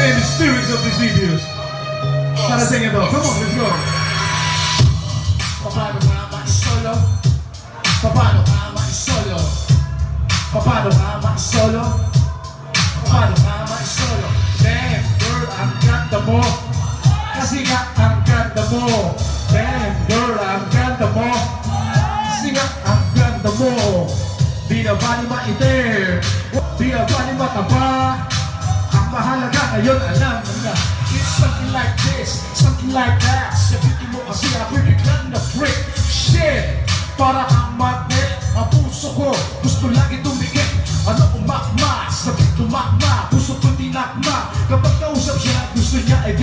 in the spirits of these videos. Para sa inyo to. Come on, let's go. Paano ka ma-solo? Paano ka ma-solo? Paano ka ma-solo? Paano ka ma-solo? Damn, girl, ang ganda mo. Kasi nga, ang ganda mo. Damn, girl, ang ganda mo. Kasi nga, ang ganda mo. Di na ba ni maitim? Di na ba ni mataba? Ang mahalaga ngayon, alam mo na. It's something like this, something like that. Sabihin mo kasi ako'y biglang na-freak. Shit, para kang magnet. Ang puso ko, gusto lagi tumigit. Ano umakma, sabit tumakma. Puso ko tinakma. Kapag kausap siya, gusto niya ay